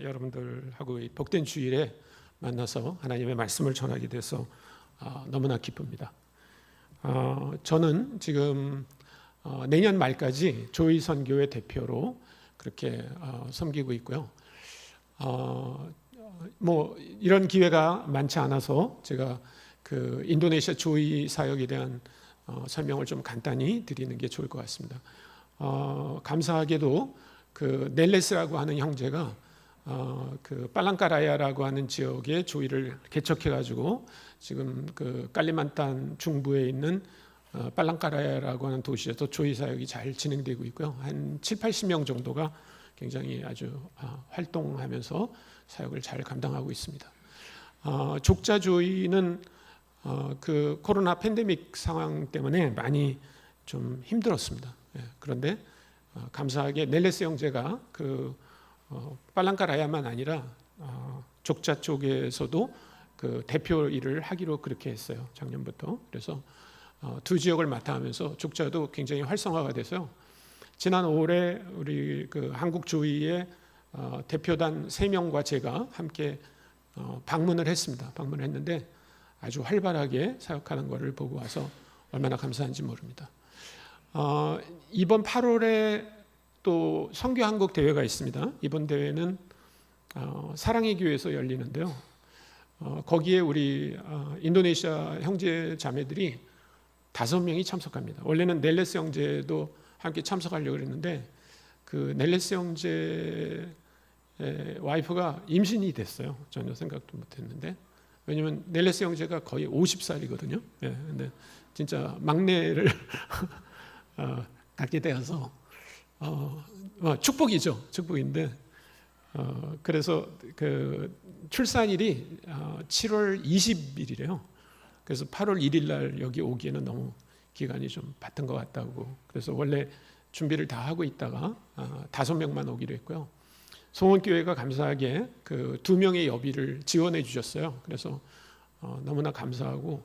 여러분들하고 이 복된 주일에 만나서 하나님의 말씀을 전하게 돼서 너무나 기쁩니다. 저는 지금 내년 말까지 조이 선교회 대표로 그렇게 섬기고 있고요. 뭐 이런 기회가 많지 않아서 제가 그 인도네시아 조이 사역에 대한 설명을 좀 간단히 드리는 게 좋을 것 같습니다. 감사하게도 그 넬레스라고 하는 형제가 그 빨랑카라야라고 하는 지역에 조이를 개척해가지고 지금 그 깔리만탄 중부에 있는 빨랑카라야라고 하는 도시에서 조이 사역이 잘 진행되고 있고요. 한 70-80명 정도가 굉장히 아주 활동하면서 사역을 잘 감당하고 있습니다. 족자 조이는 그 코로나 팬데믹 상황 때문에 많이 좀 힘들었습니다. 그런데 감사하게 넬레스 형제가 그 빨랑카라야만 아니라 족자 쪽에서도 그 대표 일을 하기로 그렇게 했어요. 작년부터. 그래서 두 지역을 맡아 하면서 족자도 굉장히 활성화가 돼서요. 지난 5월에 우리 그 한국 조이의 대표단 3명과 제가 함께 방문을 했습니다. 방문을 했는데 아주 활발하게 사역하는 것을 보고 와서 얼마나 감사한지 모릅니다. 이번 8월에 또 선교 한국 대회가 있습니다. 이번 대회는 사랑의 교회에서 열리는데요. 거기에 우리 인도네시아 형제 자매들이 5명이 참석합니다. 원래는 넬레스 형제도 함께 참석하려고 했는데 그 넬레스 형제의 와이프가 임신이 됐어요. 전혀 생각도 못했는데 왜냐하면 넬레스 형제가 거의 50살이거든요. 근데 진짜 막내를 갖게 되어서 축복이죠. 축복인데 그래서 그 출산일이 7월 20일이래요. 그래서 8월 1일 날 여기 오기에는 너무 기간이 좀 바쁜 것 같다고. 그래서 원래 준비를 다 하고 있다가 5명만 오기로 했고요. 송원교회가 감사하게 그 2명의 여비를 지원해 주셨어요. 그래서 너무나 감사하고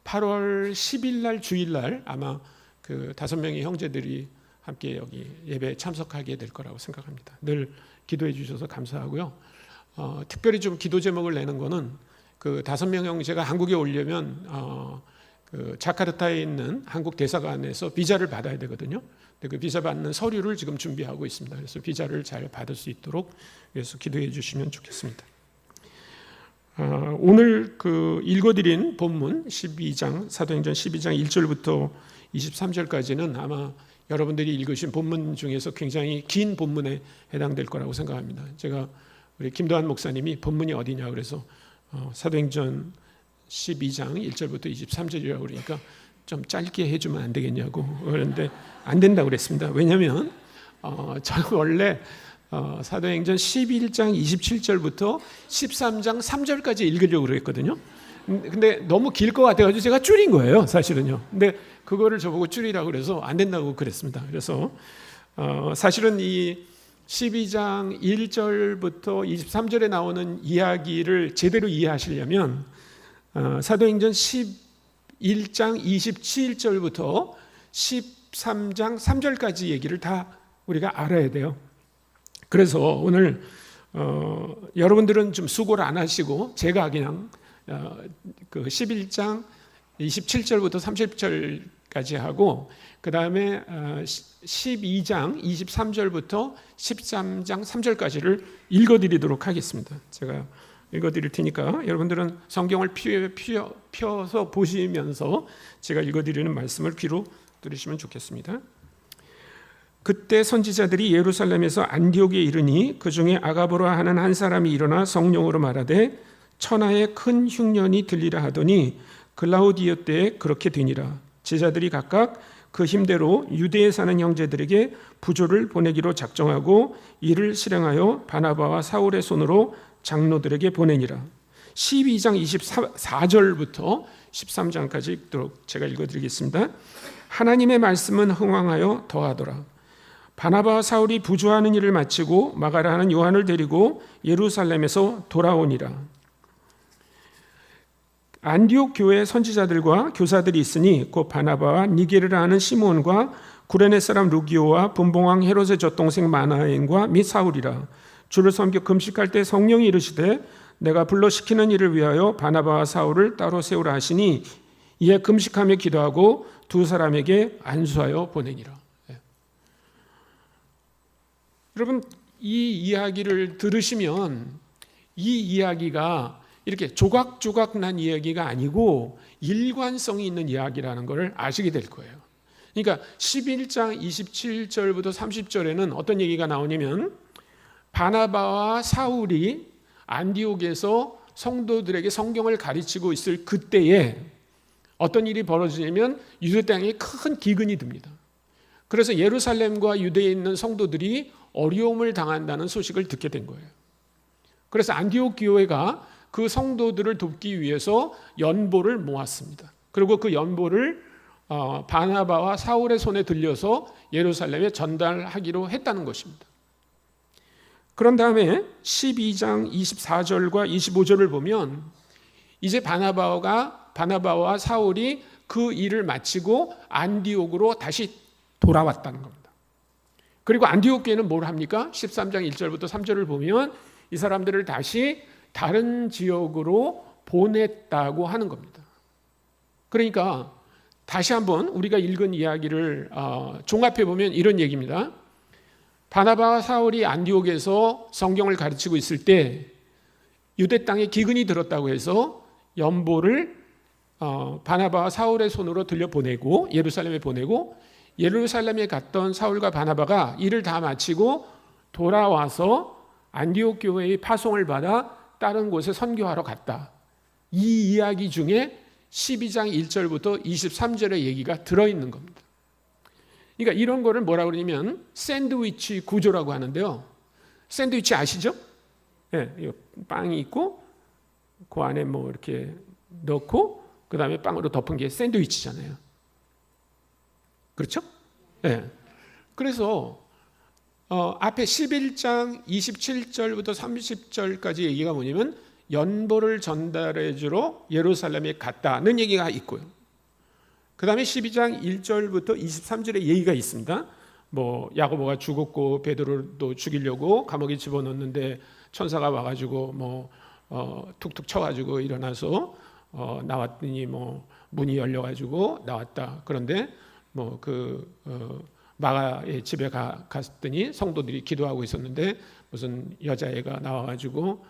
8월 10일 날 주일 날 아마 그 5명의 형제들이 함께 여기 예배에 참석하게 될 거라고 생각합니다. 늘 기도해 주셔서 감사하고요. 특별히 좀 기도 제목을 내는 거는 그 5명 형제가 한국에 오려면 그 자카르타에 있는 한국 대사관에서 비자를 받아야 되거든요. 그 비자 받는 서류를 지금 준비하고 있습니다. 그래서 비자를 잘 받을 수 있도록 그래서 기도해 주시면 좋겠습니다. 오늘 그 읽어드린 본문 12장 사도행전 12장 1절부터 23절까지는 아마 여러분들이 읽으신 본문 중에서 굉장히 긴 본문에 해당될 거라고 생각합니다. 제가 우리 김도한 목사님이 본문이 어디냐 그래서 사도행전 12장 1절부터 23절이라고 그러니까 좀 짧게 해주면 안 되겠냐고 그런데 안 된다고 그랬습니다. 왜냐하면 저는 원래 사도행전 11장 27절부터 13장 3절까지 읽으려고 그랬거든요. 근데 너무 길 것 같아가지고 제가 줄인 거예요, 사실은요. 근데 그거를 저보고 줄이라고 그래서 안 된다고 그랬습니다. 그래서 사실은 이 12장 1절부터 23절에 나오는 이야기를 제대로 이해하시려면 사도행전 11장 27절부터 13장 3절까지 얘기를 다 우리가 알아야 돼요. 그래서 오늘 여러분들은 좀 수고를 안 하시고 제가 그냥 그 11장 27절부터 30절까지 하고 그 다음에 12장 23절부터 13장 3절까지를 읽어드리도록 하겠습니다. 제가 읽어드릴 테니까 여러분들은 성경을 펴서 보시면서 제가 읽어드리는 말씀을 귀로 들으시면 좋겠습니다. 그때 선지자들이 예루살렘에서 안디옥에 이르니 그 중에 아가보라 하는 한 사람이 일어나 성령으로 말하되 천하에 큰 흉년이 들리라 하더니 글라우디오 때에 그렇게 되니라. 제자들이 각각 그 힘대로 유대에 사는 형제들에게 부조를 보내기로 작정하고 이를 실행하여 바나바와 사울의 손으로 장로들에게 보내니라. 12장 24절부터 13장까지 읽도록 제가 읽어드리겠습니다. 하나님의 말씀은 흥왕하여 더하더라. 바나바와 사울이 부조하는 일을 마치고 마가라 하는 요한을 데리고 예루살렘에서 돌아오니라. 안디옥 교회 선지자들과 교사들이 있으니 곧 바나바와 니게르라 하는 시몬과 구레네 사람 루기오와 분봉왕 헤롯의 젖동생 마나엔과 및 사울이라. 주를 섬겨 금식할 때 성령이 이르시되 내가 불러 시키는 일을 위하여 바나바와 사울을 따로 세우라 하시니 이에 금식하며 기도하고 두 사람에게 안수하여 보내니라. 여러분, 이 이야기를 들으시면 이 이야기가 이렇게 조각조각 난 이야기가 아니고 일관성이 있는 이야기라는 것을 아시게 될 거예요. 그러니까 11장 27절부터 30절에는 어떤 얘기가 나오냐면 바나바와 사울이 안디옥에서 성도들에게 성경을 가르치고 있을 그때에 어떤 일이 벌어지냐면 유대 땅에 큰 기근이 듭니다. 그래서 예루살렘과 유대에 있는 성도들이 어려움을 당한다는 소식을 듣게 된 거예요. 그래서 안디옥 교회가 그 성도들을 돕기 위해서 연보를 모았습니다. 그리고 그 연보를 바나바와 사울의 손에 들려서 예루살렘에 전달하기로 했다는 것입니다. 그런 다음에 12장 24절과 25절을 보면 이제 바나바와 사울이 그 일을 마치고 안디옥으로 다시 돌아왔다는 겁니다. 그리고 안디옥 교회는 뭘 합니까? 13장 1절부터 3절을 보면 이 사람들을 다시 다른 지역으로 보냈다고 하는 겁니다. 그러니까 다시 한번 우리가 읽은 이야기를 종합해 보면 이런 얘기입니다. 바나바와 사울이 안디옥에서 성경을 가르치고 있을 때 유대 땅에 기근이 들었다고 해서 연보를 바나바와 사울의 손으로 들려보내고 예루살렘에 보내고 예루살렘에 갔던 사울과 바나바가 일을 다 마치고 돌아와서 안디옥 교회의 파송을 받아 다른 곳에 선교하러 갔다. 이 이야기 중에 12장 1절부터 23절의 얘기가 들어있는 겁니다. 그러니까 이런 거를 뭐라고 그러냐면 샌드위치 구조라고 하는데요. 샌드위치 아시죠? 네, 빵이 있고 그 안에 뭐 이렇게 넣고 그 다음에 빵으로 덮은 게 샌드위치잖아요. 그렇죠? 네. 그래서 앞에 11장 27절부터 30절까지 얘기가 뭐냐면 연보를 전달해 주러 예루살렘에 갔다는 얘기가 있고요. 그 다음에 12장 1절부터 23절의 얘기가 있습니다. 뭐 야고보가 죽었고 베드로도 죽이려고 감옥에 집어넣는데 천사가 와가지고 뭐 툭툭 쳐가지고 일어나서 나왔더니 뭐 문이 열려가지고 나왔다. 그런데 뭐 마가의 집에 갔더니 성도들이 기도하고 있었는데 무슨 여자애가 나와가지고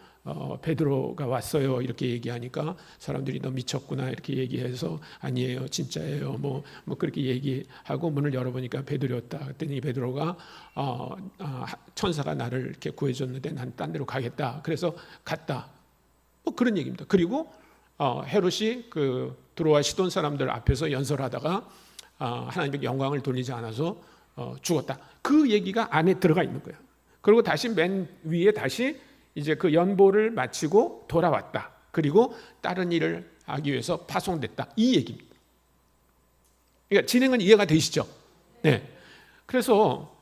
베드로가 왔어요 이렇게 얘기하니까 사람들이 너 미쳤구나 이렇게 얘기해서 아니에요 진짜예요 뭐 그렇게 얘기하고 문을 열어보니까 베드로였다. 그랬더니 베드로가 천사가 나를 이렇게 구해줬는데 난 딴 데로 가겠다. 그래서 갔다. 뭐 그런 얘기입니다. 그리고 헤롯이 그 두로와 시돈 사람들 앞에서 연설하다가 하나님께 영광을 돌리지 않아서 죽었다. 그 얘기가 안에 들어가 있는 거예요. 그리고 다시 맨 위에 다시 이제 그 연보를 마치고 돌아왔다. 그리고 다른 일을 하기 위해서 파송됐다. 이 얘기입니다. 그러니까 진행은 이해가 되시죠? 네. 그래서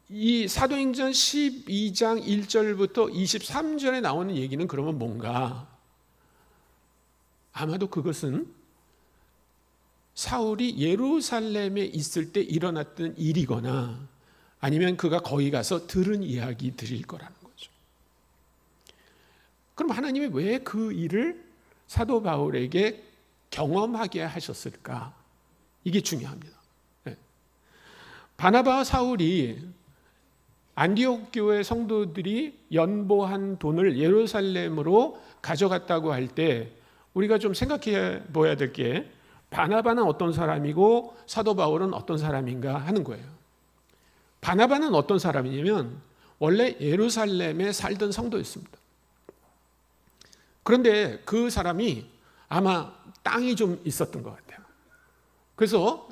이 사도행전 12장 1절부터 23절에 나오는 얘기는 그러면 뭔가? 아마도 그것은 사울이 예루살렘에 있을 때 일어났던 일이거나 아니면 그가 거기 가서 들은 이야기들일 거라는 거죠. 그럼 하나님이 왜 그 일을 사도 바울에게 경험하게 하셨을까? 이게 중요합니다. 네. 바나바와 사울이 안디옥 교회 성도들이 연보한 돈을 예루살렘으로 가져갔다고 할 때 우리가 좀 생각해 보아야 될 게 바나바는 어떤 사람이고 사도 바울은 어떤 사람인가 하는 거예요. 바나바는 어떤 사람이냐면 원래 예루살렘에 살던 성도였습니다. 그런데 그 사람이 아마 땅이 좀 있었던 것 같아요. 그래서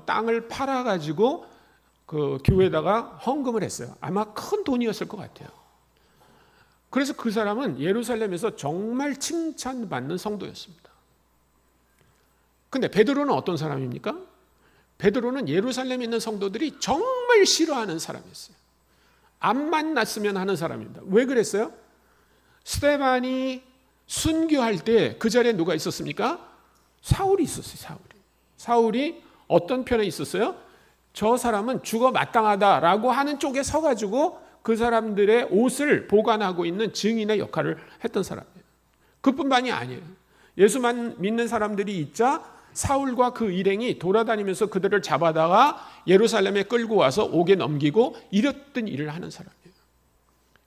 땅을 팔아가지고 그 교회에다가 헌금을 했어요. 아마 큰 돈이었을 것 같아요. 그래서 그 사람은 예루살렘에서 정말 칭찬받는 성도였습니다. 근데 베드로는 어떤 사람입니까? 베드로는 예루살렘에 있는 성도들이 정말 싫어하는 사람이었어요. 안 만났으면 하는 사람입니다. 왜 그랬어요? 스데반이 순교할 때 그 자리에 누가 있었습니까? 사울이 있었어요. 사울이 어떤 편에 있었어요? 저 사람은 죽어 마땅하다라고 하는 쪽에 서가지고 그 사람들의 옷을 보관하고 있는 증인의 역할을 했던 사람이에요. 그뿐만이 아니에요. 예수만 믿는 사람들이 있자 사울과 그 일행이 돌아다니면서 그들을 잡아다가 예루살렘에 끌고 와서 옥에 넘기고 이랬던 일을 하는 사람이에요.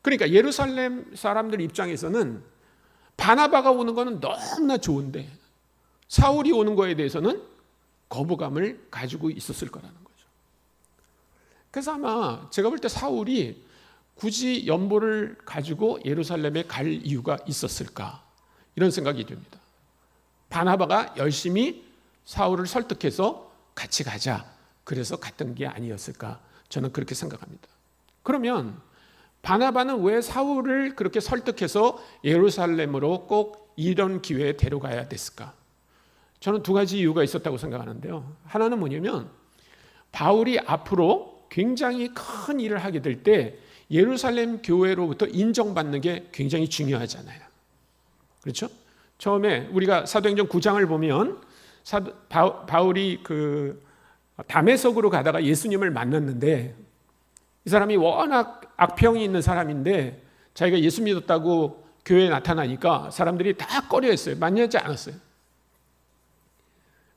그러니까 예루살렘 사람들 입장에서는 바나바가 오는 거는 너무나 좋은데 사울이 오는 거에 대해서는 거부감을 가지고 있었을 거라는 거죠. 그래서 아마 제가 볼 때 사울이 굳이 연보를 가지고 예루살렘에 갈 이유가 있었을까 이런 생각이 듭니다. 바나바가 열심히 사울을 설득해서 같이 가자 그래서 갔던 게 아니었을까 저는 그렇게 생각합니다. 그러면 바나바는 왜 사울을 그렇게 설득해서 예루살렘으로 꼭 이런 기회에 데려가야 됐을까? 저는 두 가지 이유가 있었다고 생각하는데요. 하나는 뭐냐면 바울이 앞으로 굉장히 큰 일을 하게 될 때 예루살렘 교회로부터 인정받는 게 굉장히 중요하잖아요. 그렇죠? 처음에 우리가 사도행전 9장을 보면 바울이 그 다메섹으로 가다가 예수님을 만났는데 이 사람이 워낙 악평이 있는 사람인데 자기가 예수 믿었다고 교회에 나타나니까 사람들이 다 꺼려했어요. 만나지 않았어요.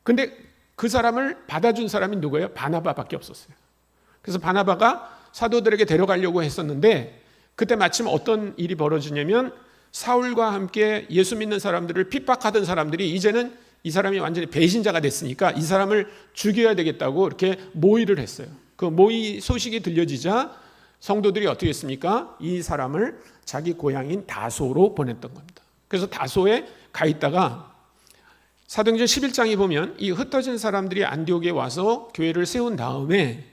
근데 그 사람을 받아준 사람이 누구예요? 바나바밖에 없었어요. 그래서 바나바가 사도들에게 데려가려고 했었는데 그때 마침 어떤 일이 벌어지냐면 사울과 함께 예수 믿는 사람들을 핍박하던 사람들이 이제는 이 사람이 완전히 배신자가 됐으니까 이 사람을 죽여야 되겠다고 이렇게 모의를 했어요. 그 모의 소식이 들려지자 성도들이 어떻게 했습니까? 이 사람을 자기 고향인 다소로 보냈던 겁니다. 그래서 다소에 가 있다가 사도행전 11장에 보면 이 흩어진 사람들이 안디옥에 와서 교회를 세운 다음에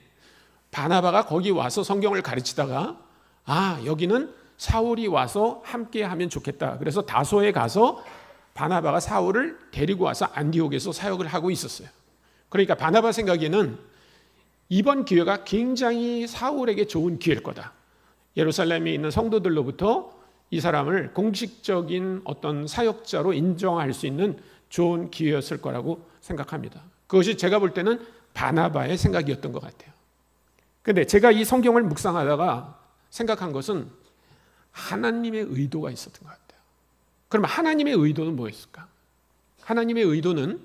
바나바가 거기 와서 성경을 가르치다가 여기는 사울이 와서 함께 하면 좋겠다. 그래서 다소에 가서 바나바가 사울을 데리고 와서 안디옥에서 사역을 하고 있었어요. 그러니까 바나바 생각에는 이번 기회가 굉장히 사울에게 좋은 기회일 거다. 예루살렘에 있는 성도들로부터 이 사람을 공식적인 어떤 사역자로 인정할 수 있는 좋은 기회였을 거라고 생각합니다. 그것이 제가 볼 때는 바나바의 생각이었던 것 같아요. 그런데 제가 이 성경을 묵상하다가 생각한 것은 하나님의 의도가 있었던 것 같아요. 그럼 하나님의 의도는 뭐였을까? 하나님의 의도는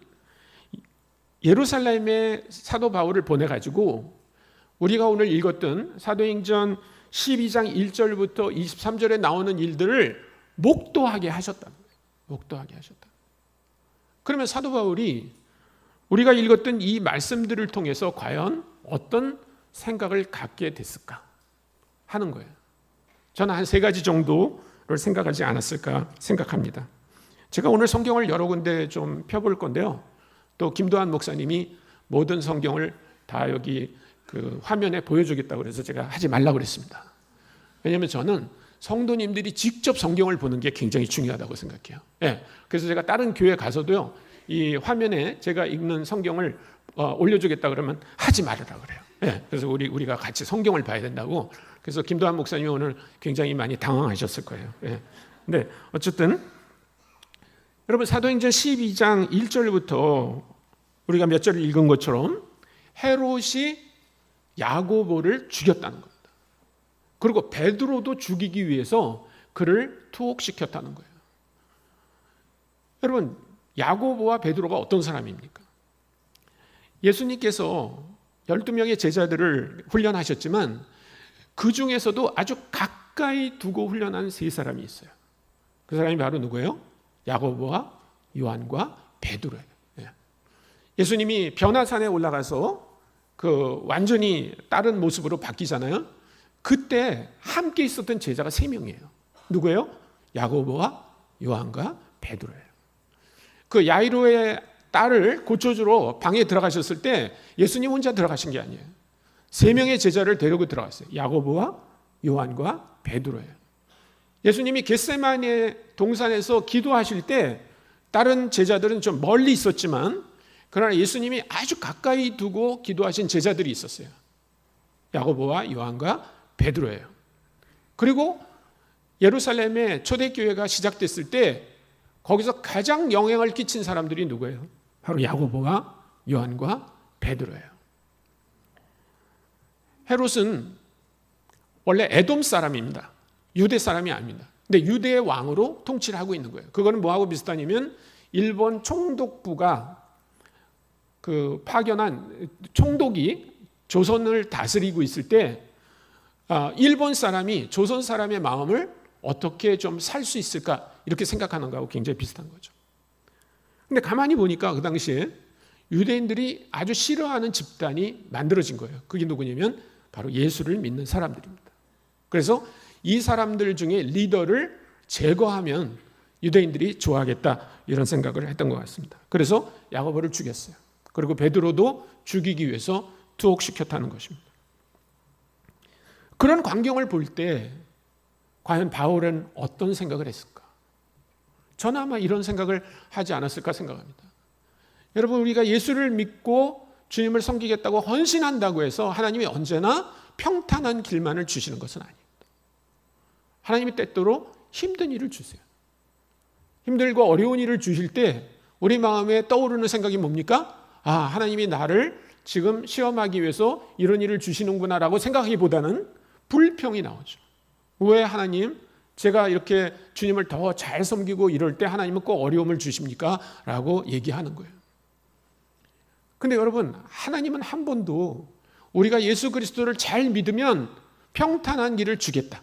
예루살렘에 사도 바울을 보내가지고 우리가 오늘 읽었던 사도행전 12장 1절부터 23절에 나오는 일들을 목도하게 하셨다는 거예요. 목도하게 하셨다. 그러면 사도 바울이 우리가 읽었던 이 말씀들을 통해서 과연 어떤 생각을 갖게 됐을까 하는 거예요. 저는 한 세 가지 정도를 생각하지 않았을까 생각합니다. 제가 오늘 성경을 여러 군데 좀 펴볼 건데요. 또 김도한 목사님이 모든 성경을 다 여기 그 화면에 보여주겠다고 그래서 제가 하지 말라고 그랬습니다. 왜냐하면 저는 성도님들이 직접 성경을 보는 게 굉장히 중요하다고 생각해요. 그래서 제가 다른 교회 가서도요, 이 화면에 제가 읽는 성경을 올려주겠다 그러면 하지 말으라 그래요. 그래서 우리가 같이 성경을 봐야 된다고. 그래서 김도한 목사님이 오늘 굉장히 많이 당황하셨을 거예요. 근데 어쨌든 여러분 사도행전 12장 1절부터 우리가 몇 절을 읽은 것처럼 헤롯이 야고보를 죽였다는 겁니다. 그리고 베드로도 죽이기 위해서 그를 투옥시켰다는 거예요. 여러분 야고보와 베드로가 어떤 사람입니까? 예수님께서 12명의 제자들을 훈련하셨지만 그 중에서도 아주 가까이 두고 훈련한 세 사람이 있어요. 그 사람이 바로 누구예요? 야고보와 요한과 베드로예요. 예수님이 변화산에 올라가서 그 완전히 다른 모습으로 바뀌잖아요. 그때 함께 있었던 제자가 3명이에요. 누구예요? 야고보와 요한과 베드로예요. 그 야이로의 딸을 고쳐주러 방에 들어가셨을 때 예수님 혼자 들어가신 게 아니에요. 3명의 제자를 데리고 들어갔어요. 야고보와 요한과 베드로예요. 예수님이 겟세마네 동산에서 기도하실 때 다른 제자들은 좀 멀리 있었지만 그러나 예수님이 아주 가까이 두고 기도하신 제자들이 있었어요. 야고보와 요한과 베드로예요. 그리고 예루살렘에 초대교회가 시작됐을 때 거기서 가장 영향을 끼친 사람들이 누구예요? 바로 야고보와 요한과 베드로예요. 헤롯은 원래 에돔 사람입니다. 유대 사람이 아닙니다. 근데 유대의 왕으로 통치를 하고 있는 거예요. 그거는 뭐하고 비슷하냐면 일본 총독부가 그 파견한 총독이 조선을 다스리고 있을 때 일본 사람이 조선 사람의 마음을 어떻게 좀 살 수 있을까 이렇게 생각하는 거하고 굉장히 비슷한 거죠. 근데 가만히 보니까 그 당시에 유대인들이 아주 싫어하는 집단이 만들어진 거예요. 그게 누구냐면 바로 예수를 믿는 사람들입니다. 그래서 이 사람들 중에 리더를 제거하면 유대인들이 좋아하겠다 이런 생각을 했던 것 같습니다. 그래서 야고보를 죽였어요. 그리고 베드로도 죽이기 위해서 투옥시켰다는 것입니다. 그런 광경을 볼 때 과연 바울은 어떤 생각을 했을까? 저는 아마 이런 생각을 하지 않았을까 생각합니다. 여러분, 우리가 예수를 믿고 주님을 섬기겠다고 헌신한다고 해서 하나님이 언제나 평탄한 길만을 주시는 것은 아닙니다. 하나님이 때때로 힘든 일을 주세요. 힘들고 어려운 일을 주실 때 우리 마음에 떠오르는 생각이 뭡니까? 하나님이 나를 지금 시험하기 위해서 이런 일을 주시는구나라고 생각하기보다는 불평이 나오죠. 왜 하나님, 제가 이렇게 주님을 더 잘 섬기고 이럴 때 하나님은 꼭 어려움을 주십니까? 라고 얘기하는 거예요. 근데 여러분, 하나님은 한 번도 우리가 예수 그리스도를 잘 믿으면 평탄한 길을 주겠다,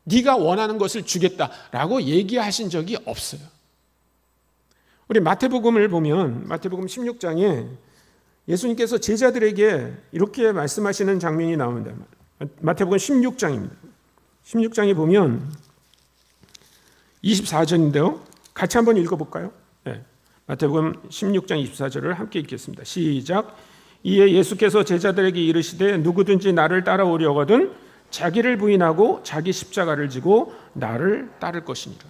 네가 원하는 것을 주겠다라고 얘기하신 적이 없어요. 우리 마태복음을 보면 마태복음 16장에 예수님께서 제자들에게 이렇게 말씀하시는 장면이 나옵니다. 마태복음 16장입니다. 16장에 보면 24절인데요. 같이 한번 읽어볼까요? 네. 마태복음 16장 24절을 함께 읽겠습니다. 시작. 이에 예수께서 제자들에게 이르시되 누구든지 나를 따라오려거든 자기를 부인하고 자기 십자가를 지고 나를 따를 것이니라.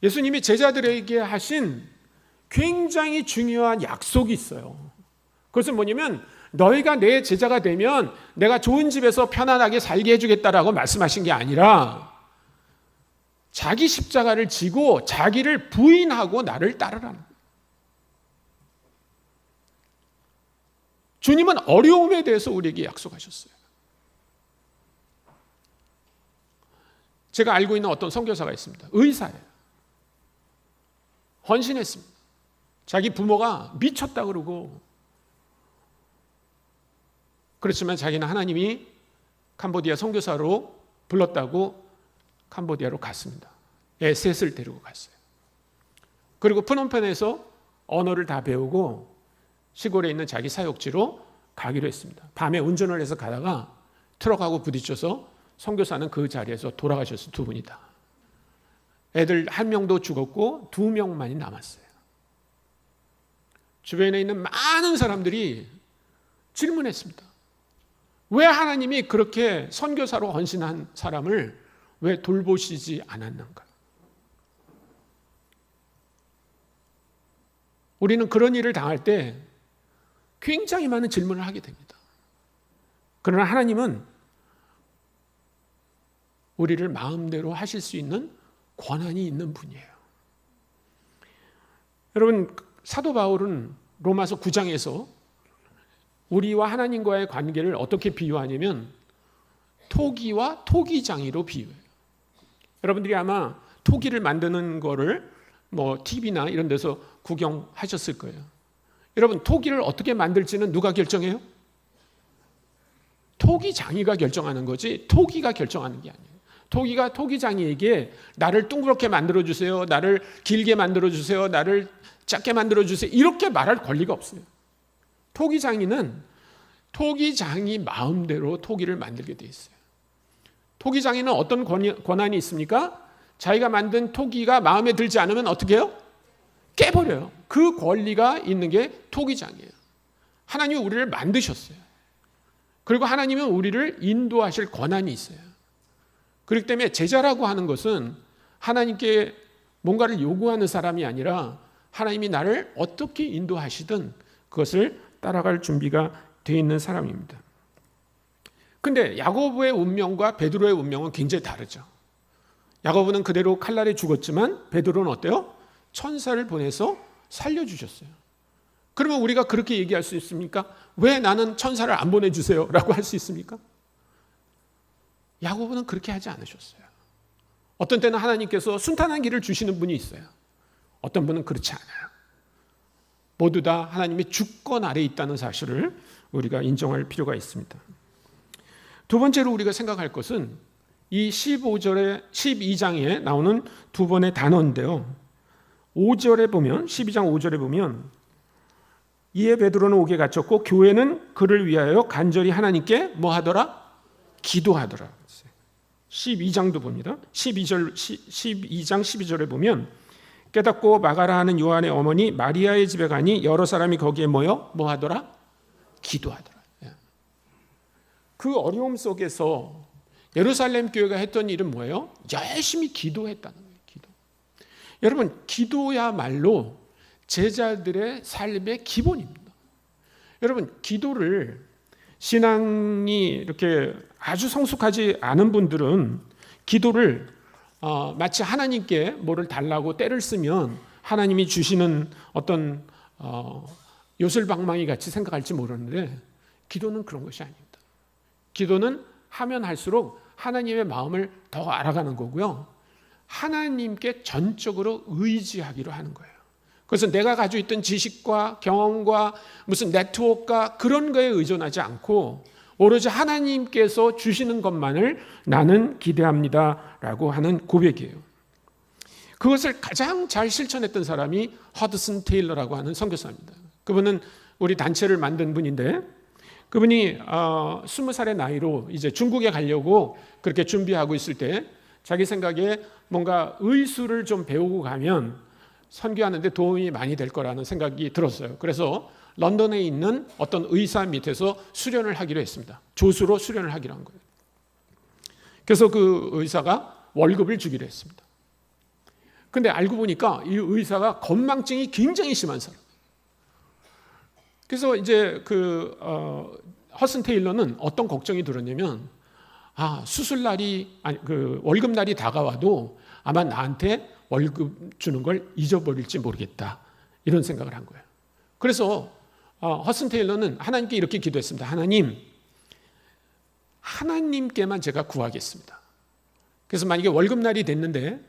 예수님이 제자들에게 하신 굉장히 중요한 약속이 있어요. 그것은 뭐냐면 너희가 내 제자가 되면 내가 좋은 집에서 편안하게 살게 해주겠다라고 말씀하신 게 아니라 자기 십자가를 지고 자기를 부인하고 나를 따르라는 거예요. 주님은 어려움에 대해서 우리에게 약속하셨어요. 제가 알고 있는 어떤 선교사가 있습니다. 의사예요. 헌신했습니다. 자기 부모가 미쳤다 그러고, 그렇지만 자기는 하나님이 캄보디아 선교사로 불렀다고 캄보디아로 갔습니다. 애 셋을 데리고 갔어요. 그리고 프놈펜에서 언어를 다 배우고 시골에 있는 자기 사역지로 가기로 했습니다. 밤에 운전을 해서 가다가 트럭하고 부딪혀서 선교사는 그 자리에서 돌아가셨어요. 두 분이 다. 애들 한 명도 죽었고 두 명만이 남았어요. 주변에 있는 많은 사람들이 질문했습니다. 왜 하나님이 그렇게 선교사로 헌신한 사람을 왜 돌보시지 않았는가? 우리는 그런 일을 당할 때 굉장히 많은 질문을 하게 됩니다. 그러나 하나님은 우리를 마음대로 하실 수 있는 권한이 있는 분이에요. 여러분, 사도 바울은 로마서 9장에서 우리와 하나님과의 관계를 어떻게 비유하냐면 토기와 토기장이로 비유해요. 여러분들이 아마 토기를 만드는 거를 TV나 이런 데서 구경하셨을 거예요. 여러분, 토기를 어떻게 만들지는 누가 결정해요? 토기장이가 결정하는 거지 토기가 결정하는 게 아니에요. 토기가 토기장이에게 나를 둥그렇게 만들어주세요, 나를 길게 만들어주세요, 나를 작게 만들어주세요 이렇게 말할 권리가 없어요. 토기장이는 토기장이 마음대로 토기를 만들게 돼 있어요. 토기장이는 어떤 권한이 있습니까? 자기가 만든 토기가 마음에 들지 않으면 어떻게 해요? 깨버려요. 그 권리가 있는 게 토기장이에요. 하나님이 우리를 만드셨어요. 그리고 하나님은 우리를 인도하실 권한이 있어요. 그렇기 때문에 제자라고 하는 것은 하나님께 뭔가를 요구하는 사람이 아니라 하나님이 나를 어떻게 인도하시든 그것을 따라갈 준비가 되어 있는 사람입니다. 근데 야고보의 운명과 베드로의 운명은 굉장히 다르죠. 야고보는 그대로 칼날에 죽었지만 베드로는 어때요? 천사를 보내서 살려주셨어요. 그러면 우리가 그렇게 얘기할 수 있습니까? 왜 나는 천사를 안 보내주세요? 라고 할 수 있습니까? 야고보는 그렇게 하지 않으셨어요. 어떤 때는 하나님께서 순탄한 길을 주시는 분이 있어요. 어떤 분은 그렇지 않아요. 모두 다 하나님의 주권 아래에 있다는 사실을 우리가 인정할 필요가 있습니다. 두 번째로 우리가 생각할 것은 이 12장에 나오는 두 번의 단어인데요. 5절에 보면 12장 5절에 보면 이에 베드로는 옥에 갇혔고 교회는 그를 위하여 간절히 하나님께 뭐 하더라? 기도하더라. 12장도 봅니다. 12장 12절에 보면 깨닫고 마가라 하는 요한의 어머니 마리아의 집에 가니 여러 사람이 거기에 모여 뭐 하더라? 기도하더라. 그 어려움 속에서 예루살렘 교회가 했던 일은 뭐예요? 열심히 기도했다는 거예요. 기도. 여러분, 기도야말로 제자들의 삶의 기본입니다. 여러분, 기도를 신앙이 이렇게 아주 성숙하지 않은 분들은 기도를 마치 하나님께 뭐를 달라고 때를 쓰면 하나님이 주시는 어떤 요술방망이 같이 생각할지 모르는데 기도는 그런 것이 아닙니다. 기도는 하면 할수록 하나님의 마음을 더 알아가는 거고요. 하나님께 전적으로 의지하기로 하는 거예요. 그래서 내가 가지고 있던 지식과 경험과 무슨 네트워크가 그런 거에 의존하지 않고 오로지 하나님께서 주시는 것만을 나는 기대합니다라고 하는 고백이에요. 그것을 가장 잘 실천했던 사람이 허드슨 테일러라고 하는 선교사입니다. 그분은 우리 단체를 만든 분인데 그분이 20살의 나이로 이제 중국에 가려고 그렇게 준비하고 있을 때 자기 생각에 뭔가 의술을 좀 배우고 가면 선교하는데 도움이 많이 될 거라는 생각이 들었어요. 그래서 런던에 있는 어떤 의사 밑에서 수련을 하기로 했습니다. 조수로 수련을 하기로 한 거예요. 그래서 그 의사가 월급을 주기로 했습니다. 근데 알고 보니까 이 의사가 건망증이 굉장히 심한 사람. 그래서 이제 허슨 테일러는 어떤 걱정이 들었냐면 수술날이 월급 날이 다가와도 아마 나한테 월급 주는 걸 잊어버릴지 모르겠다 이런 생각을 한 거예요. 그래서 허슨 테일러는 하나님께 이렇게 기도했습니다. 하나님께만 제가 구하겠습니다. 그래서 만약에 월급날이 됐는데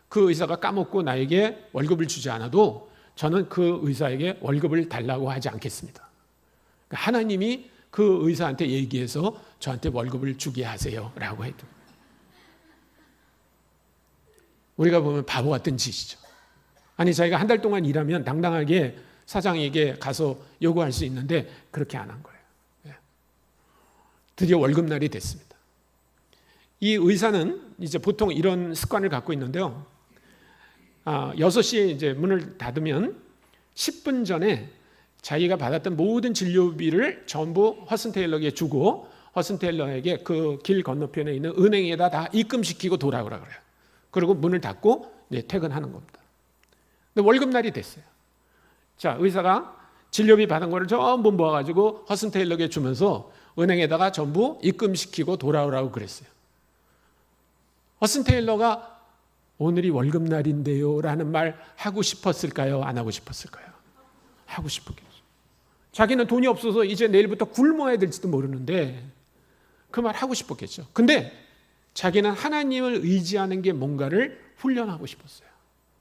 그 의사가 까먹고 나에게 월급을 주지 않아도 저는 그 의사에게 월급을 달라고 하지 않겠습니다. 그러니까 하나님이 그 의사한테 얘기해서 저한테 월급을 주게 하세요 라고 해도 우리가 보면 바보 같은 짓이죠. 아니 자기가 한 달 동안 일하면 당당하게 사장에게 가서 요구할 수 있는데 그렇게 안 한 거예요. 드디어 월급날이 됐습니다. 이 의사는 이제 보통 이런 습관을 갖고 있는데요. 6시에 이제 문을 닫으면 10분 전에 자기가 받았던 모든 진료비를 전부 허슨 테일러에게 주고 허슨 테일러에게 그 길 건너편에 있는 은행에다 다 입금시키고 돌아오라 그래요. 그리고 문을 닫고 퇴근하는 겁니다. 근데 월급날이 됐어요. 자, 의사가 진료비 받은 거를 전부 모아가지고 허슨 테일러에게 주면서 은행에다가 전부 입금시키고 돌아오라고 그랬어요. 허슨 테일러가 오늘이 월급날인데요 라는 말 하고 싶었을까요? 안 하고 싶었을까요? 하고 싶었겠죠. 자기는 돈이 없어서 이제 내일부터 굶어야 될지도 모르는데 그 말 하고 싶었겠죠. 근데 자기는 하나님을 의지하는 게 뭔가를 훈련하고 싶었어요.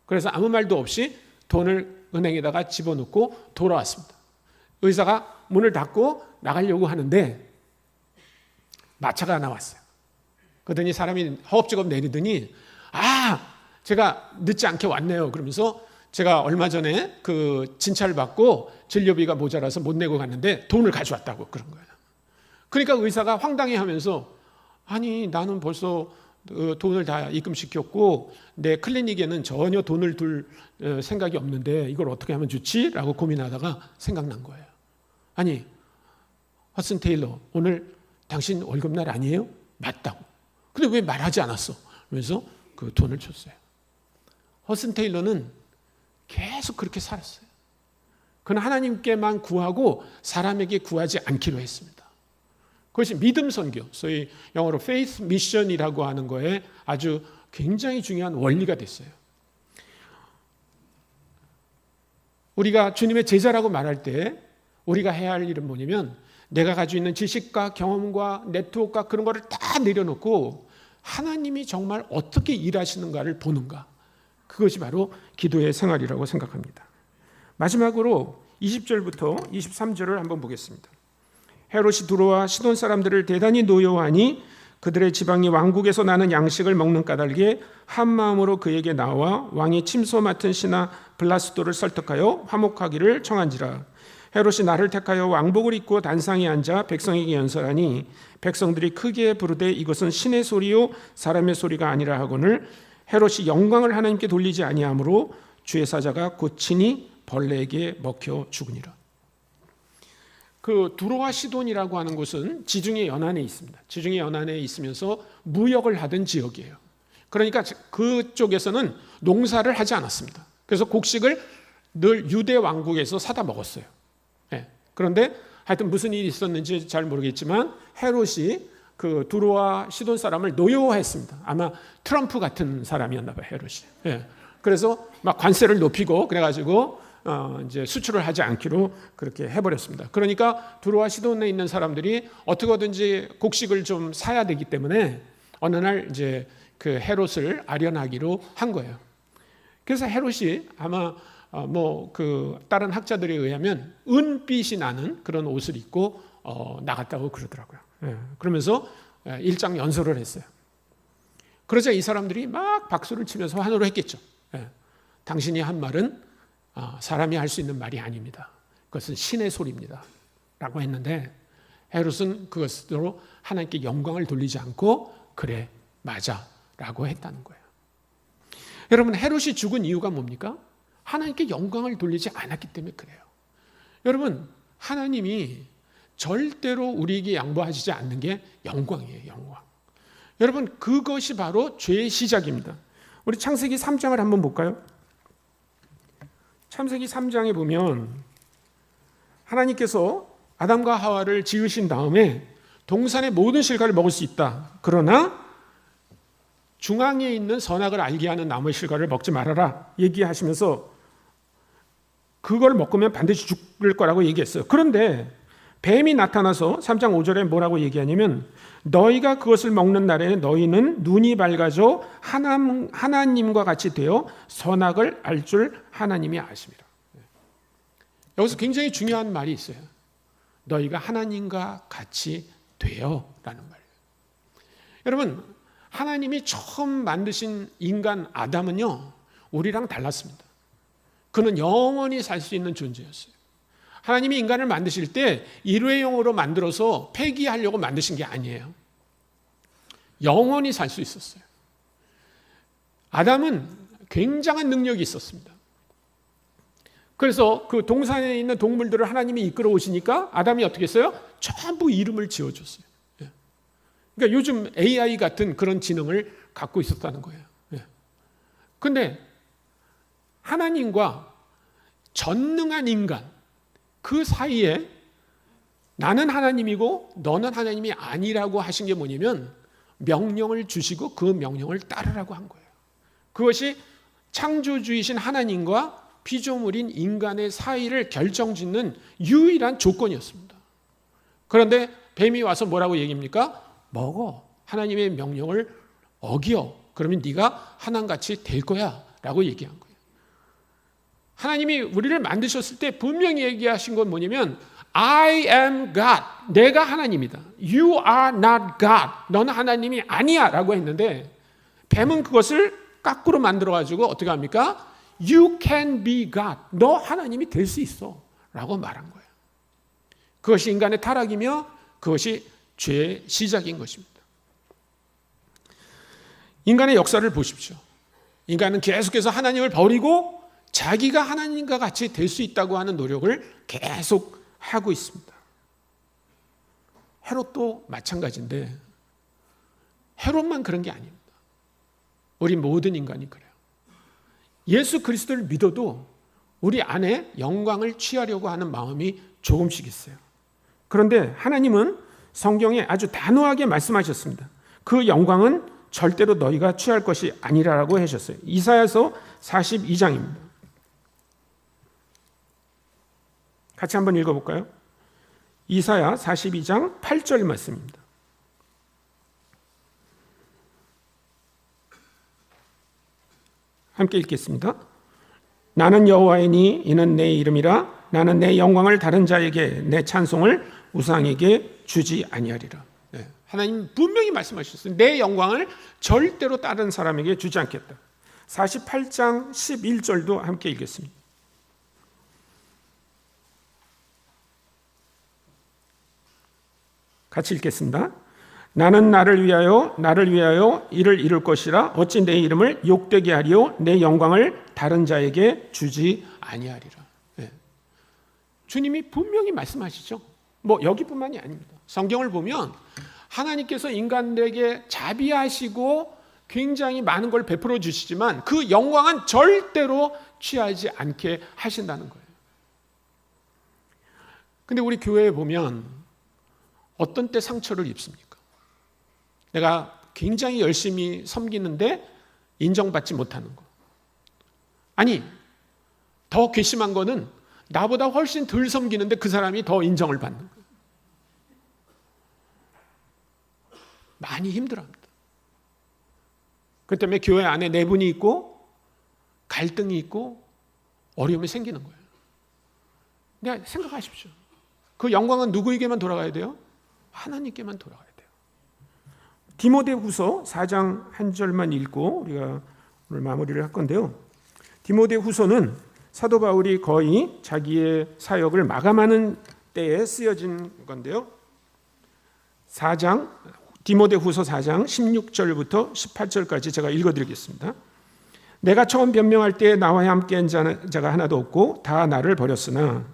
그래서 아무 말도 없이 돈을 은행에다가 집어넣고 돌아왔습니다. 의사가 문을 닫고 나가려고 하는데 마차가 나왔어요. 그러더니 사람이 허겁지겁 내리더니 제가 늦지 않게 왔네요. 그러면서 제가 얼마 전에 그 진찰을 받고 진료비가 모자라서 못 내고 갔는데 돈을 가져왔다고 그런 거예요. 그러니까 의사가 황당해하면서 아니 나는 벌써 돈을 다 입금시켰고 내 클리닉에는 전혀 돈을 둘 생각이 없는데 이걸 어떻게 하면 좋지? 라고 고민하다가 생각난 거예요. 아니 허슨 테일러 오늘 당신 월급날 아니에요? 맞다고. 근데 왜 말하지 않았어? 그러면서 그 돈을 줬어요. 허슨 테일러는 계속 그렇게 살았어요. 그는 하나님께만 구하고 사람에게 구하지 않기로 했습니다. 그것이 믿음 선교, 소위 영어로 faith mission이라고 하는 거에 아주 굉장히 중요한 원리가 됐어요. 우리가 주님의 제자라고 말할 때 우리가 해야 할 일은 뭐냐면 내가 가지고 있는 지식과 경험과 네트워크가 그런 거를 다 내려놓고 하나님이 정말 어떻게 일하시는가를 보는가. 그것이 바로 기도의 생활이라고 생각합니다. 마지막으로 20절부터 23절을 한번 보겠습니다. 헤롯이 두로와 시돈 사람들을 대단히 노여워하니 그들의 지방이 왕국에서 나는 양식을 먹는 까닭에 한 마음으로 그에게 나와 왕의 침소 맡은 신하 블라스도를 설득하여 화목하기를 청한지라. 헤롯이 나를 택하여 왕복을 입고 단상에 앉아 백성에게 연설하니 백성들이 크게 부르되 이것은 신의 소리요 사람의 소리가 아니라 하거늘 헤롯이 영광을 하나님께 돌리지 아니하므로 주의 사자가 고치니 벌레에게 먹혀 죽으니라. 그 두로와 시돈이라고 하는 곳은 지중해 연안에 있습니다. 지중해 연안에 있으면서 무역을 하던 지역이에요. 그러니까 그쪽에서는 농사를 하지 않았습니다. 그래서 곡식을 늘 유대 왕국에서 사다 먹었어요. 그런데 하여튼 무슨 일이 있었는지 잘 모르겠지만 헤롯이 그 두로와 시돈 사람을 노여워했습니다. 아마 트럼프 같은 사람이었나 봐요, 헤롯이. 그래서 막 관세를 높이고 그래가지고 이제 수출을 하지 않기로 그렇게 해버렸습니다. 그러니까 두로와 시돈에 있는 사람들이 어떻게든지 곡식을 좀 사야 되기 때문에 어느 날 이제 그 헤롯을 아련하기로 한 거예요. 그래서 헤롯이 아마 뭐 그 다른 학자들에 의하면 은빛이 나는 그런 옷을 입고 나갔다고 그러더라고요. 그러면서 일장 연설을 했어요. 그러자 이 사람들이 막 박수를 치면서 환호를 했겠죠. 당신이 한 말은 사람이 할 수 있는 말이 아닙니다. 그것은 신의 소리입니다. 라고 했는데 헤롯은 그것으로 하나님께 영광을 돌리지 않고 그래 맞아 라고 했다는 거예요. 여러분, 헤롯이 죽은 이유가 뭡니까? 하나님께 영광을 돌리지 않았기 때문에 그래요. 여러분, 하나님이 절대로 우리에게 양보하시지 않는 게 영광이에요. 영광. 여러분, 그것이 바로 죄의 시작입니다. 우리 창세기 3장을 한번 볼까요? 창세기 3장에 보면 하나님께서 아담과 하와를 지으신 다음에 동산의 모든 실과를 먹을 수 있다. 그러나 중앙에 있는 선악을 알게 하는 나무의 실과를 먹지 말아라 얘기하시면서 그걸 먹으면 반드시 죽을 거라고 얘기했어요. 그런데 뱀이 나타나서 3장 5절에 뭐라고 얘기하냐면 너희가 그것을 먹는 날에는 너희는 눈이 밝아져 하나님과 같이 되어 선악을 알 줄 하나님이 아심이라. 여기서 굉장히 중요한 말이 있어요. 너희가 하나님과 같이 되어 라는 말이에요. 여러분, 하나님이 처음 만드신 인간 아담은요, 우리랑 달랐습니다. 그는 영원히 살 수 있는 존재였어요. 하나님이 인간을 만드실 때 일회용으로 만들어서 폐기하려고 만드신 게 아니에요. 영원히 살 수 있었어요. 아담은 굉장한 능력이 있었습니다. 그래서 그 동산에 있는 동물들을 하나님이 이끌어 오시니까 아담이 어떻게 했어요? 전부 이름을 지어줬어요. 그러니까 요즘 AI 같은 그런 지능을 갖고 있었다는 거예요. 그런데 하나님과 전능한 인간 그 사이에 나는 하나님이고 너는 하나님이 아니라고 하신 게 뭐냐면 명령을 주시고 그 명령을 따르라고 한 거예요. 그것이 창조주이신 하나님과 피조물인 인간의 사이를 결정짓는 유일한 조건이었습니다. 그런데 뱀이 와서 뭐라고 얘기합니까? 먹어. 하나님의 명령을 어기어. 그러면 네가 하나님같이 될 거야 라고 얘기한 거예요. 하나님이 우리를 만드셨을 때 분명히 얘기하신 건 뭐냐면 I am God. 내가 하나님이다. You are not God. 너는 하나님이 아니야 라고 했는데 뱀은 그것을 거꾸로 만들어가지고 어떻게 합니까? You can be God. 너 하나님이 될 수 있어 라고 말한 거예요. 그것이 인간의 타락이며 그것이 죄의 시작인 것입니다. 인간의 역사를 보십시오. 인간은 계속해서 하나님을 버리고 자기가 하나님과 같이 될 수 있다고 하는 노력을 계속 하고 있습니다. 헤롯도 마찬가지인데 헤롯만 그런 게 아닙니다. 우리 모든 인간이 그래요. 예수 그리스도를 믿어도 우리 안에 영광을 취하려고 하는 마음이 조금씩 있어요. 그런데 하나님은 성경에 아주 단호하게 말씀하셨습니다. 그 영광은 절대로 너희가 취할 것이 아니라고 하셨어요. 이사야서 42장입니다. 같이 한번 읽어볼까요? 이사야 42장 8절 말씀입니다. 함께 읽겠습니다. 나는 여호와이니 이는 내 이름이라. 나는 내 영광을 다른 자에게, 내 찬송을 우상에게 주지 아니하리라. 하나님 분명히 말씀하셨어요. 내 영광을 절대로 다른 사람에게 주지 않겠다. 48장 11절도 함께 읽겠습니다. 같이 읽겠습니다. 나는 나를 위하여 이를 이룰 것이라. 어찌 내 이름을 욕되게 하리요 내 영광을 다른 자에게 주지 아니하리라. 주님이 분명히 말씀하시죠. 여기뿐만이 아닙니다. 성경을 보면 하나님께서 인간들에게 자비하시고 굉장히 많은 걸 베풀어 주시지만 그 영광은 절대로 취하지 않게 하신다는 거예요. 근데 우리 교회에 보면 어떤 때 상처를 입습니까? 내가 굉장히 열심히 섬기는데 인정받지 못하는 거. 아니, 더 괘씸한 거는 나보다 훨씬 덜 섬기는데 그 사람이 더 인정을 받는 거예요. 많이 힘들어합니다. 그 때문에 교회 안에 내분이 있고 갈등이 있고 어려움이 생기는 거예요. 그냥 생각하십시오. 그 영광은 누구에게만 돌아가야 돼요? 하나님께만 돌아가야 돼요. 디모데후서 4장 한 절만 읽고 우리가 오늘 마무리를 할 건데요. 디모데후서는 사도 바울이 거의 자기의 사역을 마감하는 때에 쓰여진 건데요. 디모데후서 4장 16절부터 18절까지 제가 읽어드리겠습니다. 내가 처음 변명할 때 나와 함께한 자가 하나도 없고 다 나를 버렸으나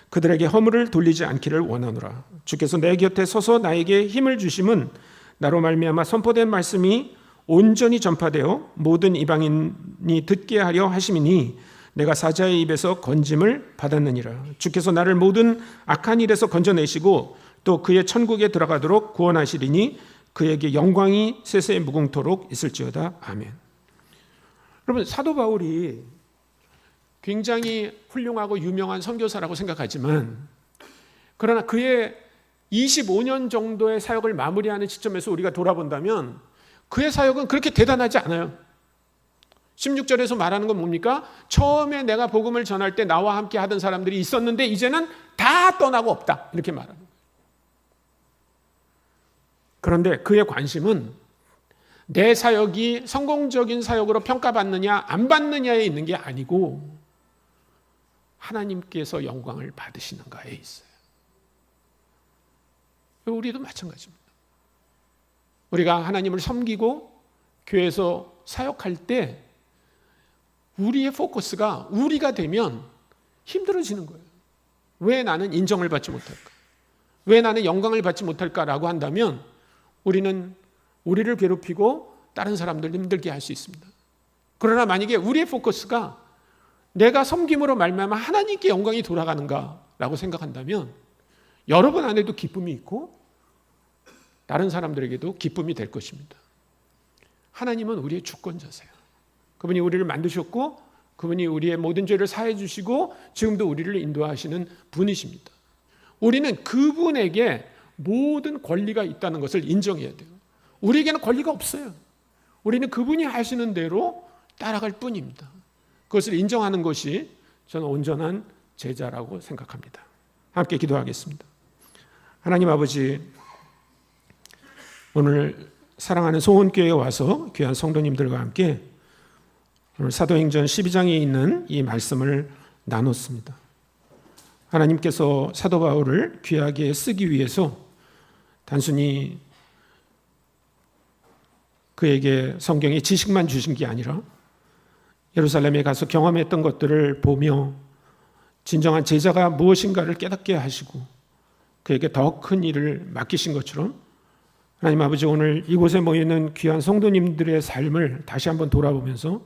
그들에게 허물을 돌리지 않기를 원하노라. 주께서 내 곁에 서서 나에게 힘을 주심은 나로 말미암아 선포된 말씀이 온전히 전파되어 모든 이방인이 듣게 하려 하심이니 내가 사자의 입에서 건짐을 받았느니라. 주께서 나를 모든 악한 일에서 건져내시고 또 그의 천국에 들어가도록 구원하시리니 그에게 영광이 세세 무궁토록 있을지어다. 아멘. 여러분, 사도 바울이 굉장히 훌륭하고 유명한 선교사라고 생각하지만 그러나 그의 25년 정도의 사역을 마무리하는 시점에서 우리가 돌아본다면 그의 사역은 그렇게 대단하지 않아요. 16절에서 말하는 건 뭡니까? 처음에 내가 복음을 전할 때 나와 함께 하던 사람들이 있었는데 이제는 다 떠나고 없다. 이렇게 말하는 거예요. 그런데 그의 관심은 내 사역이 성공적인 사역으로 평가받느냐 안 받느냐에 있는 게 아니고 하나님께서 영광을 받으시는가에 있어요. 우리도 마찬가지입니다. 우리가 하나님을 섬기고 교회에서 사역할 때 우리의 포커스가 우리가 되면 힘들어지는 거예요. 왜 나는 인정을 받지 못할까? 왜 나는 영광을 받지 못할까라고 한다면 우리는 우리를 괴롭히고 다른 사람들 힘들게 할 수 있습니다. 그러나 만약에 우리의 포커스가 내가 섬김으로 말미암아 하나님께 영광이 돌아가는가라고 생각한다면 여러분 안에도 기쁨이 있고 다른 사람들에게도 기쁨이 될 것입니다. 하나님은 우리의 주권자세요. 그분이 우리를 만드셨고 그분이 우리의 모든 죄를 사해 주시고 지금도 우리를 인도하시는 분이십니다. 우리는 그분에게 모든 권리가 있다는 것을 인정해야 돼요. 우리에게는 권리가 없어요. 우리는 그분이 하시는 대로 따라갈 뿐입니다. 그것을 인정하는 것이 저는 온전한 제자라고 생각합니다. 함께 기도하겠습니다. 하나님 아버지, 오늘 사랑하는 소원교회에 와서 귀한 성도님들과 함께 오늘 사도행전 12장에 있는 이 말씀을 나눴습니다. 하나님께서 사도 바울을 귀하게 쓰기 위해서 단순히 그에게 성경의 지식만 주신 게 아니라 예루살렘에 가서 경험했던 것들을 보며 진정한 제자가 무엇인가를 깨닫게 하시고 그에게 더 큰 일을 맡기신 것처럼 하나님 아버지, 오늘 이곳에 모이는 귀한 성도님들의 삶을 다시 한번 돌아보면서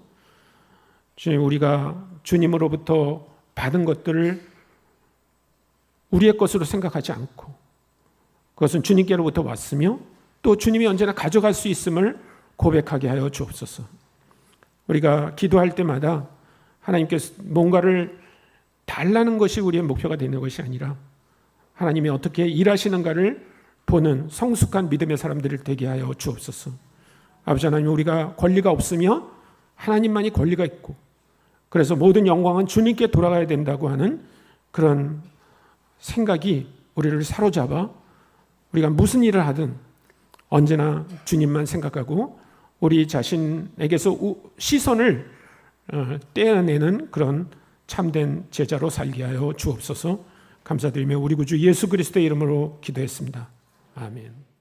주님, 우리가 주님으로부터 받은 것들을 우리의 것으로 생각하지 않고 그것은 주님께로부터 왔으며 또 주님이 언제나 가져갈 수 있음을 고백하게 하여 주옵소서. 우리가 기도할 때마다 하나님께서 뭔가를 달라는 것이 우리의 목표가 되는 것이 아니라 하나님이 어떻게 일하시는가를 보는 성숙한 믿음의 사람들을 되게 하여 주옵소서. 아버지 하나님, 우리가 권리가 없으며 하나님만이 권리가 있고, 그래서 모든 영광은 주님께 돌아가야 된다고 하는 그런 생각이 우리를 사로잡아 우리가 무슨 일을 하든 언제나 주님만 생각하고 우리 자신에게서 시선을 떼어내는 그런 참된 제자로 살게 하여 주옵소서. 감사드리며 우리 구주 예수 그리스도의 이름으로 기도했습니다. 아멘.